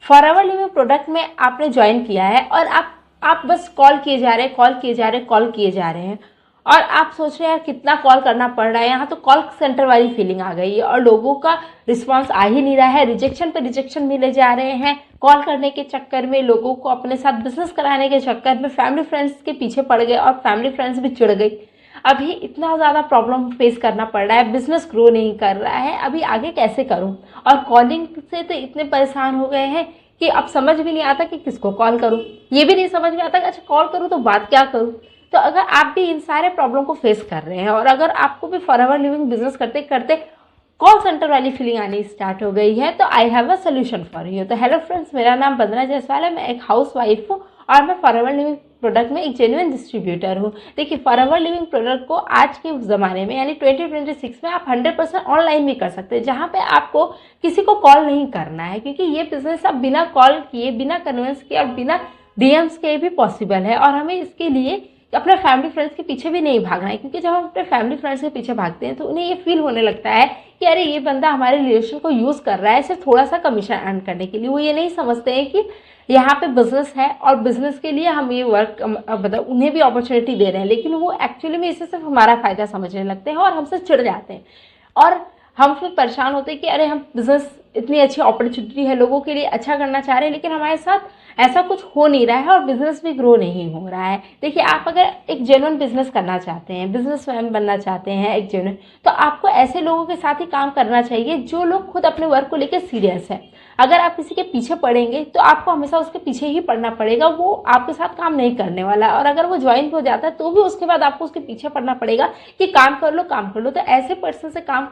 Forever living product में आपने join किया है और आप बस कॉल किए जा रहे हैं, कॉल किए जा रहे हैं, कॉल किए जा रहे हैं और आप सोच रहे हैं यार कितना कॉल करना पड़ रहा है। यहाँ तो कॉल सेंटर वाली फीलिंग आ गई है और लोगों का रिस्पांस आ ही नहीं रहा है, रिजेक्शन पे रिजेक्शन मिले जा रहे हैं। कॉल करने के चक्कर में, लोगों को अपने साथ बिजनेस कराने के चक्कर में फैमिली फ्रेंड्स के पीछे पड़ गए और फैमिली फ्रेंड्स भी चिढ़ गई। अभी इतना ज़्यादा प्रॉब्लम फेस करना पड़ रहा है, बिजनेस ग्रो नहीं कर रहा है, अभी आगे कैसे करूं। और कॉलिंग से तो इतने परेशान हो गए हैं कि अब समझ भी नहीं आता कि किसको कॉल करूं। ये भी नहीं समझ में आता कि अच्छा कॉल करूं तो बात क्या करूं। तो अगर आप भी इन सारे प्रॉब्लम को फेस कर रहे हैं और अगर आपको भी फॉरएवर लिविंग बिजनेस करते करते कॉल सेंटर वाली फीलिंग आनी स्टार्ट हो गई है तो I have a solution for you. तो हेलो फ्रेंड्स, मेरा नाम वंदना जायसवाल है, मैं एक हाउस वाइफ हूँ और मैं फॉरएवर लिविंग प्रोडक्ट में एक जेन्युइन डिस्ट्रीब्यूटर हूँ। देखिए, फॉरएवर लिविंग प्रोडक्ट को आज के ज़माने में यानी 2026 में आप 100% ऑनलाइन भी कर सकते हैं, जहाँ पे आपको किसी को कॉल नहीं करना है, क्योंकि ये बिजनेस आप बिना कॉल किए, बिना कन्वेंस किए और बिना डीएम्स के भी पॉसिबल है। और हमें इसके लिए अपने फैमिली फ्रेंड्स के पीछे भी नहीं भागना है, क्योंकि जब हम अपने फैमिली फ्रेंड्स के पीछे भागते हैं तो उन्हें ये फील होने लगता है कि अरे ये बंदा हमारे रिलेशन को यूज़ कर रहा है सिर्फ थोड़ा सा कमीशन अर्न करने के लिए। वो ये नहीं समझते हैं कि यहाँ पे बिजनेस है और बिजनेस के लिए हम ये वर्क मतलब उन्हें भी अपॉर्चुनिटी दे रहे हैं, लेकिन वो एक्चुअली में इसे सिर्फ हमारा फ़ायदा समझने लगते हैं और हमसे चिढ़ जाते हैं। और हम फिर परेशान होते हैं कि अरे हम बिजनेस, इतनी अच्छी अपॉर्चुनिटी है, लोगों के लिए अच्छा करना चाह रहे हैं, लेकिन हमारे साथ ऐसा कुछ हो नहीं रहा है और बिजनेस भी ग्रो नहीं हो रहा है। देखिए, आप अगर एक जेन्युइन बिजनेस करना चाहते हैं, बिजनेस मैन बनना चाहते हैं एक जेन्युइन, तो आपको ऐसे लोगों के साथ ही काम करना चाहिए जो लोग खुद अपने वर्क को लेकर सीरियस है। अगर आप किसी के पीछे पड़ेंगे तो आपको हमेशा उसके पीछे ही पड़ना पड़ेगा, वो आपके साथ काम नहीं करने वाला। और अगर वो ज्वाइन हो जाता है तो भी उसके बाद आपको उसके पीछे पड़ना पड़ेगा कि काम कर लो, काम कर लो। तो ऐसे पर्सन से काम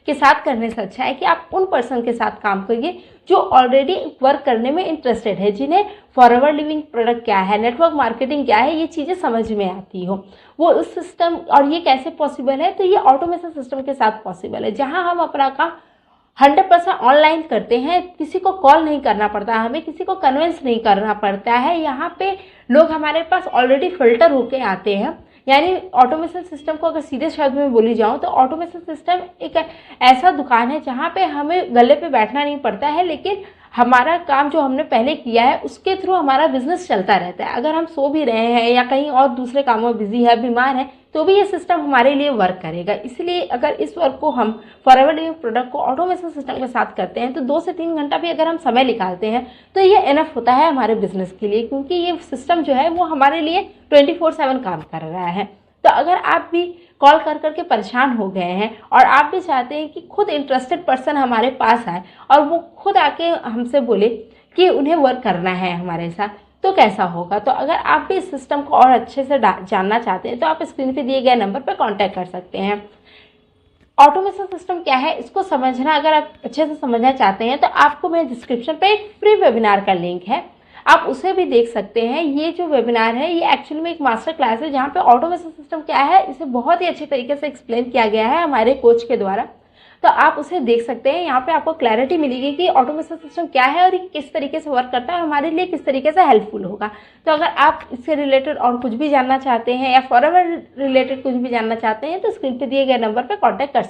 के साथ करने से अच्छा है कि आप उन पर्सन के साथ काम करिए जो ऑलरेडी वर्क करने में इंटरेस्टेड है, जिन्हें फॉरएवर लिविंग प्रोडक्ट क्या है, नेटवर्क मार्केटिंग क्या है, ये चीज़ें समझ में आती हो। वो उस सिस्टम, और ये कैसे पॉसिबल है, तो ये ऑटोमेशन सिस्टम के साथ पॉसिबल है, जहां हम अपना काम 100% ऑनलाइन करते हैं। किसी को कॉल नहीं करना पड़ता, हमें किसी को कन्विंस नहीं करना पड़ता है। यहाँ पे लोग हमारे पास ऑलरेडी फिल्टर होके आते हैं। यानी ऑटोमेशन सिस्टम को अगर सीधे शब्द में बोली जाऊँ तो ऑटोमेशन सिस्टम एक ऐसा दुकान है जहाँ पे हमें गले पे बैठना नहीं पड़ता है, लेकिन हमारा काम जो हमने पहले किया है उसके थ्रू हमारा बिजनेस चलता रहता है। अगर हम सो भी रहे हैं या कहीं और दूसरे कामों में बिजी है, बीमार है, तो भी ये सिस्टम हमारे लिए वर्क करेगा। इसलिए अगर इस वर्क को हम फॉरएवर लिविंग प्रोडक्ट को ऑटोमेशन सिस्टम के साथ करते हैं तो 2 से 3 घंटा भी अगर हम समय निकालते हैं तो ये इनफ होता है हमारे बिजनेस के लिए, क्योंकि ये सिस्टम जो है वो हमारे लिए 24/7 काम कर रहा है। तो अगर आप भी कॉल कर करके परेशान हो गए हैं और आप भी चाहते हैं कि खुद इंटरेस्टेड पर्सन हमारे पास आए और वो खुद आके हमसे बोले कि उन्हें वर्क करना है हमारे साथ, तो कैसा होगा। तो अगर आप भी इस सिस्टम को और अच्छे से जानना चाहते हैं तो आप स्क्रीन पे दिए गए नंबर पर कांटेक्ट कर सकते हैं। ऑटोमेशन सिस्टम क्या है, इसको समझना अगर आप अच्छे से समझना चाहते हैं तो आपको मेरे डिस्क्रिप्शन पे एक फ्री वेबिनार का लिंक है, आप उसे भी देख सकते हैं। ये जो वेबिनार है ये एक्चुअली में एक मास्टर क्लास है जहाँ पे ऑटोमेशन सिस्टम क्या है इसे बहुत ही अच्छे तरीके से एक्सप्लेन किया गया है हमारे कोच के द्वारा। तो आप उसे देख सकते हैं। यहाँ पे आपको क्लैरिटी मिलेगी कि ऑटोमेशन सिस्टम क्या है और ये किस तरीके से वर्क करता है और हमारे लिए किस तरीके से हेल्पफुल होगा। तो अगर आप इससे रिलेटेड और कुछ भी जानना चाहते हैं या फॉरएवर रिलेटेड कुछ भी जानना चाहते हैं तो स्क्रीन पे दिए गए नंबर पर कॉन्टैक्ट कर सकते हैं।